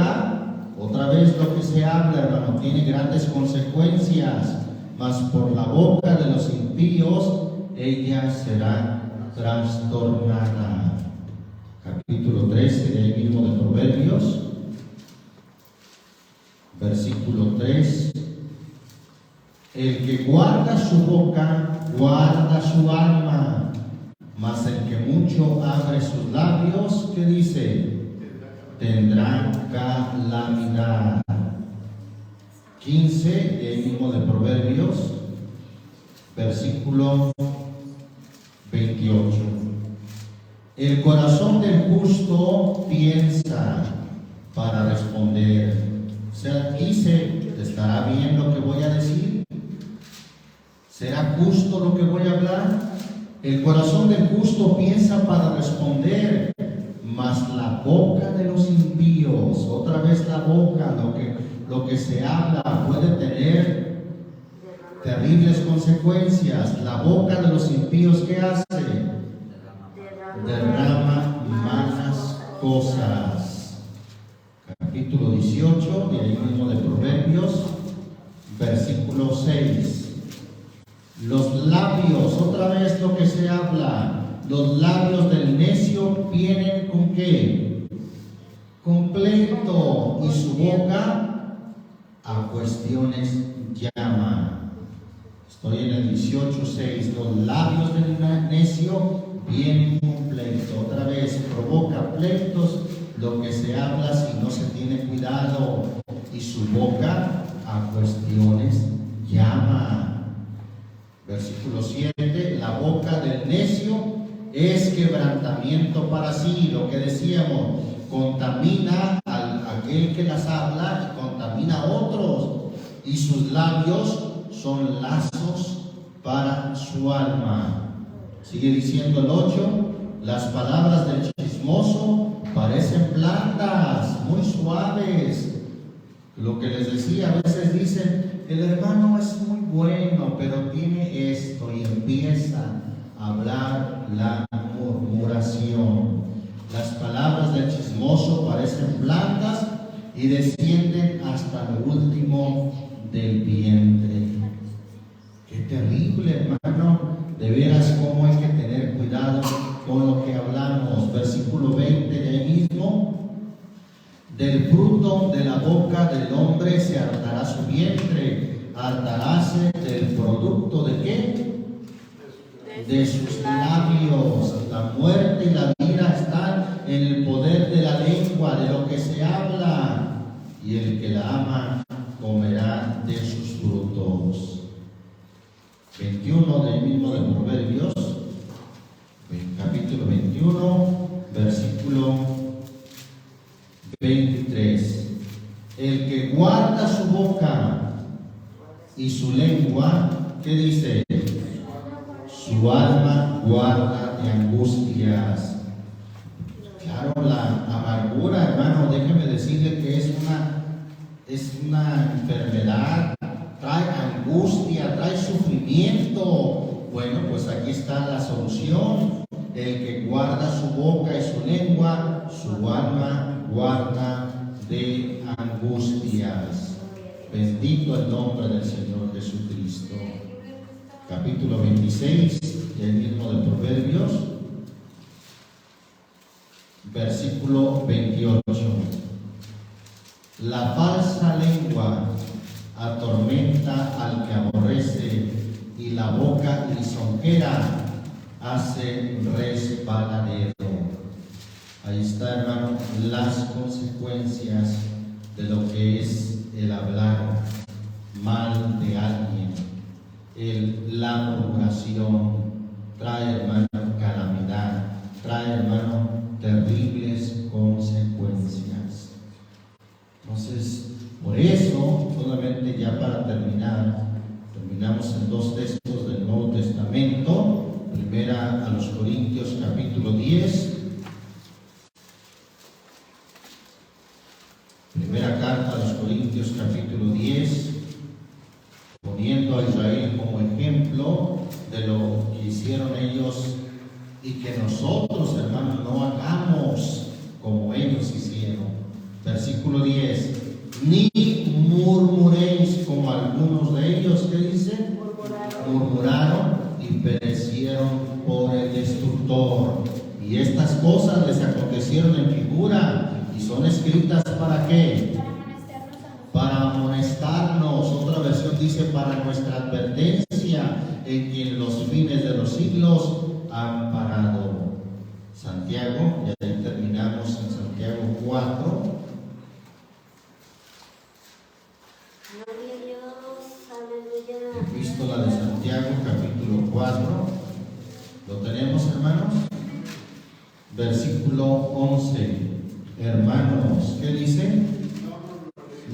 otra vez lo que se habla, hermano, tiene grandes consecuencias. Mas por la boca de los impíos ella será trastornada. Capítulo 13 de ahí mismo de Proverbios, versículo 3: el que guarda su boca guarda su alma, mas el que mucho abre sus labios, ¿qué dice? Tendrá calamidad. 15 de ahí mismo de Proverbios, versículo 28: el corazón del justo piensa para responder. O sea, dice: ¿estará bien lo que voy a decir? ¿Será justo lo que voy a hablar? El corazón del justo piensa para responder, mas la boca de los impíos, otra vez la boca, lo que se habla puede tener Terribles consecuencias. La boca de los impíos, ¿qué hace? Derrama malas cosas. Capítulo 18, de ahí mismo de Proverbios, versículo 6. Los labios, otra vez lo que se habla, los labios del necio vienen con ¿qué? Con pleito, y su boca a cuestiones llama. Estoy en el 18:6. Los labios del necio vienen con pleito. Otra vez, provoca pleitos lo que se habla si no se tiene cuidado, y su boca a cuestiones llama. Versículo 7, la boca del necio es quebrantamiento para sí. Lo que decíamos, contamina a aquel que las habla y contamina a otros, y sus labios son lazos para su alma. Sigue diciendo el 8, las palabras del chismoso parecen blandas, muy suaves. Lo que les decía, a veces dicen, el hermano es muy bueno, pero tiene esto, y empieza a hablar la murmuración. Las palabras del chismoso parecen blandas y descienden hasta lo último del vientre. Qué terrible, hermano, de veras cómo hay que tener cuidado con lo que hablamos. Versículo 20 de ahí mismo. Del fruto de la boca del hombre se hartará su vientre, hartaráse del producto ¿de qué? De sus labios. La muerte y la vida están en el poder de la lengua, de lo que se habla, y el que la ama comerá de sus frutos. 21 del mismo de Proverbios, capítulo 21, versículo 23. El que guarda su boca y su lengua, ¿qué dice? Su alma guarda de angustias. Claro, la amargura, hermano, déjeme decirle que es una enfermedad, trae angustia, trae sufrimiento. Bueno, pues aquí está la solución. El que guarda su boca y su lengua, su alma guarda de angustias. Bendito el nombre del Señor Jesucristo. Capítulo 26, el mismo de Proverbios, versículo 28. La falsa lengua atormenta al que aborrece, y la boca lisonjera hace resbaladero. Ahí está, hermano, las consecuencias de lo que es el hablar mal de alguien. La murmuración trae, hermano, calamidad, trae, hermano, terribles consecuencias. Entonces, por eso, solamente ya para terminar, terminamos en dos textos del Nuevo Testamento. Primera a los Corintios, capítulo 10. Primera carta a los Corintios, capítulo 10, poniendo a Israel como ejemplo de lo que hicieron ellos, y que nosotros, hermanos, no hagamos como ellos hicieron. Versículo 10. Ni murmuréis como algunos de ellos, ¿qué dice? Murmuraron y perecieron por el destructor. Y estas cosas les acontecieron en figura, y son escritas ¿para qué? Para amonestarnos. Otra versión dice para nuestra advertencia, en quien los fines de los siglos han parado. Santiago, y ahí terminamos en Santiago 4. Epístola de Santiago, capítulo 4. ¿Lo tenemos, hermanos? Versículo 11. Hermanos, ¿qué dice?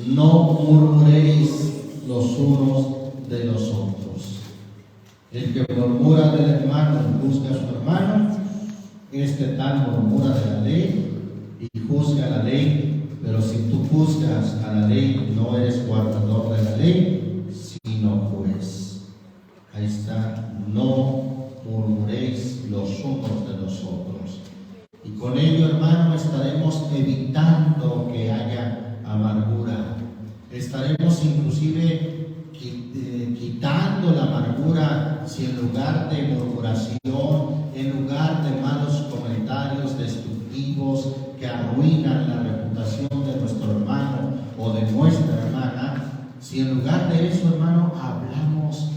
No murmuréis los unos de los otros. El que murmura del hermano juzga a su hermano, este tal murmura de la ley y juzga la ley, pero si tú juzgas a la ley, no eres guardador de la ley, sino juez. los unos de los otros. Y con ello, hermano, estaremos evitando que haya amargura. Estaremos inclusive quitando la amargura si en lugar de murmuración, en lugar de malos comentarios destructivos que arruinan la reputación de nuestro hermano o de nuestra hermana, si en lugar de eso, hermano, hablamos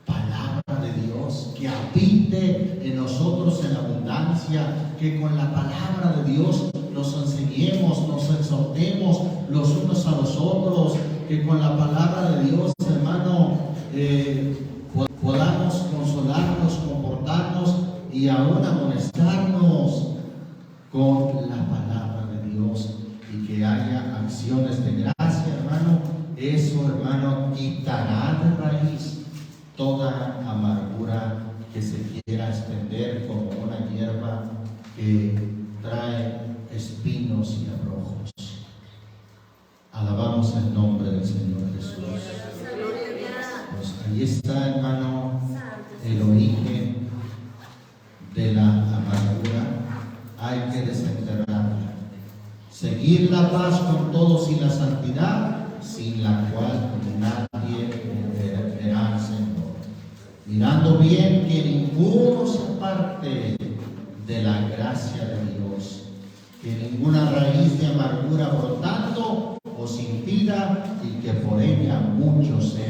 palabra de Dios, que habite en nosotros en abundancia, que con la palabra de Dios nos enseñemos, nos exhortemos los unos a los otros, que con la palabra de Dios, hermano, podamos consolarnos, comportarnos y aún amonestarnos con la palabra de Dios, y que haya acciones de gracia, hermano. Eso, hermano, quitará de raíz toda amargura que se quiera extender como una hierba que trae espinos y abrojos. Alabamos el nombre del Señor Jesús. Pues ahí está, hermano, el origen de la amargura. Hay que desenterrarla. Seguir la paz con todos y la santidad, sin la cual nadie verá al Señor. Mirando bien que ninguno se aparte de la gracia de Dios, que ninguna raíz de amargura brotando os impida y que por ella muchos sean